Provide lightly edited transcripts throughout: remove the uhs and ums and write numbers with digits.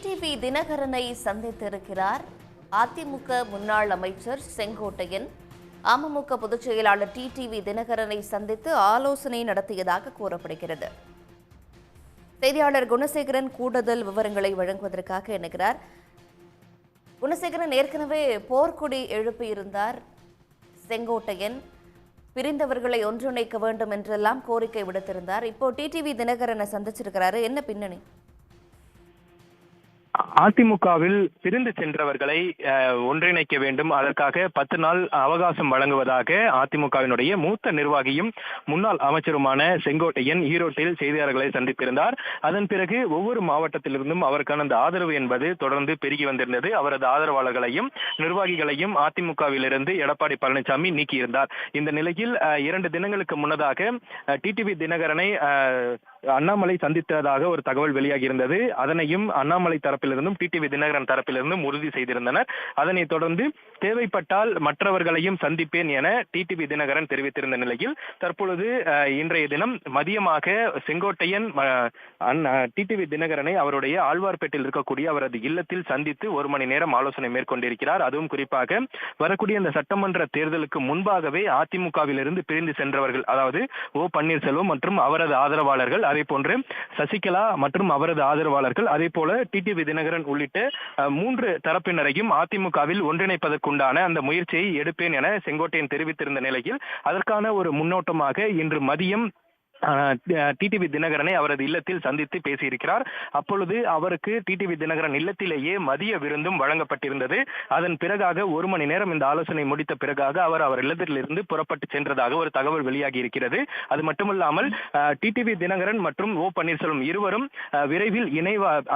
TTV தினகரனை சந்தித்திருக்கிறார் அதிமுக முன்னாள் அமைச்சர் செங்கோட்டையன். அமமுக பொதுச் செயலாளர் டிடிவி தினகரனை சந்தித்து ஆலோசனை நடத்தியதாக கூறப்படுகிறது. செய்தியாளர் குணசேகரன் கூடுதல் விவரங்களை வழங்குவதற்காக இணைகிறார். குணசேகரன், ஏற்கனவே போர்க்கொடி எழுப்பியிருந்தார் செங்கோட்டையன். பிரிந்தவர்களை ஒன்றிணைக்க வேண்டும் என்றெல்லாம் கோரிக்கை விடுத்திருந்தார். இப்போ டிடிவி தினகரனை சந்திச்சிருக்கிறாரு. என்ன பின்னணி? அதிமுகவில் பிரிந்து சென்றவர்களை ஒன்றிணைக்க வேண்டும், அதற்காக 10 நாள் அவகாசம் வழங்குவதாக அதிமுகவினுடைய மூத்த நிர்வாகியும் முன்னாள் அமைச்சருமான செங்கோட்டையன் ஈரோட்டில் செய்தியாளர்களை சந்தித்திருந்தார். அதன் பிறகு ஒவ்வொரு மாவட்டத்திலிருந்தும் அவருக்கான அந்த ஆதரவு என்பது தொடர்ந்து பெருகி வந்திருந்தது. அவரது ஆதரவாளர்களையும் நிர்வாகிகளையும் அதிமுகவிலிருந்து எடப்பாடி பழனிசாமி நீக்கியிருந்தார். இந்த நிலையில் 2 தினங்களுக்கு முன்னதாக டிடிவி தினகரனை அண்ணாமலை சந்தித்ததாக ஒரு தகவல் வெளியாகியிருந்தது. அதனையும் அண்ணாமலை தரப்பிலிருந்தும் டிடிவி தினகரன் தரப்பிலிருந்தும் உறுதி செய்திருந்தனர். அதனைத் தொடர்ந்து தேவைப்பட்டால் மற்றவர்களையும் சந்திப்பேன் என டிடிவி தினகரன் தெரிவித்திருந்த நிலையில் தற்பொழுது இன்றைய தினம் மதியமாக செங்கோட்டையன் டிடிவி தினகரனை அவருடைய ஆழ்வார்பேட்டையில் இருக்கக்கூடிய அவரது இல்லத்தில் சந்தித்து 1 மணி நேரம் ஆலோசனை மேற்கொண்டிருக்கிறார். அதுவும் குறிப்பாக வரக்கூடிய இந்த சட்டமன்ற தேர்தலுக்கு முன்பாகவே அதிமுகவிலிருந்து பிரிந்து சென்றவர்கள், அதாவது ஓ பன்னீர்செல்வம் மற்றும் அவரது ஆதரவாளர்கள், அதே போன்று சசிகலா மற்றும் அவரது ஆதரவாளர்கள், அதே போல டிடிவி தினகரன் உள்ளிட்ட 3 தரப்பினரையும் அதிமுகவில் ஒன்றிணைப்பதற்குண்டான அந்த முயற்சியை எடுப்பேன் என செங்கோட்டையன் தெரிவித்திருந்த நிலையில் அதற்கான ஒரு முன்னோட்டமாக இன்று மதியம் டிடிவி தினகரனை அவரது இல்லத்தில் சந்தித்து பேசியிருக்கிறார். அப்பொழுது அவருக்கு டிடிவி தினகரன் இல்லத்திலேயே மதிய விருந்தும் வழங்கப்பட்டிருந்தது. அதன் பிறகாக 1 மணி நேரம் இந்த ஆலோசனை முடித்த பிறகாக அவர் இல்லத்திலிருந்து புறப்பட்டு சென்றதாக ஒரு தகவல் வெளியாகி இருக்கிறது. அது மட்டுமல்லாமல் டிடிவி தினகரன் மற்றும் ஓ பன்னீர்செல்வம் இருவரும் விரைவில்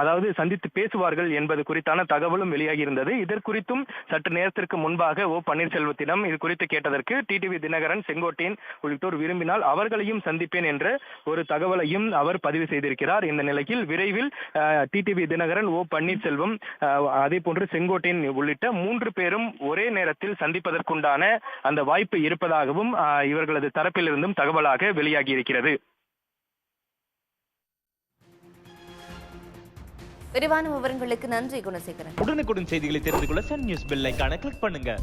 அதாவது சந்தித்து பேசுவார்கள் என்பது குறித்தான தகவலும் வெளியாகி இருந்தது. இதற்குறித்தும் சற்று நேரத்திற்கு முன்பாக ஓ பன்னீர்செல்வத்திடம் இது குறித்து கேட்டதற்கு டிடிவி தினகரன், செங்கோட்டையன் உள்ளிட்டோர் விரும்பினால் அவர்களையும் சந்திப்பேன் என்ற ஒரு தகவலையும் அவர் பதிவு செய்திருக்கிறார். இந்த நிலையில் விரைவில் டிடிவி தினகரன், ஓ பன்னீர்செல்வம், அதே போன்று செங்கோட்டையன் உள்ளிட்ட 3 பேரும் ஒரே நேரத்தில் சந்திப்பதற்குண்டான அந்த வாய்ப்பு இருப்பதாகவும் இவர்களது தரப்பிலிருந்தும் தகவலாக வெளியாகி இருக்கிறது. விரிவான விவரங்களுக்கு நன்றி குணசேகரன். உடனுக்குடன் செய்திகளை தெரிந்து கொள்ள சன் நியூஸ் பெல் ஐகானை கிளிக் பண்ணுங்க.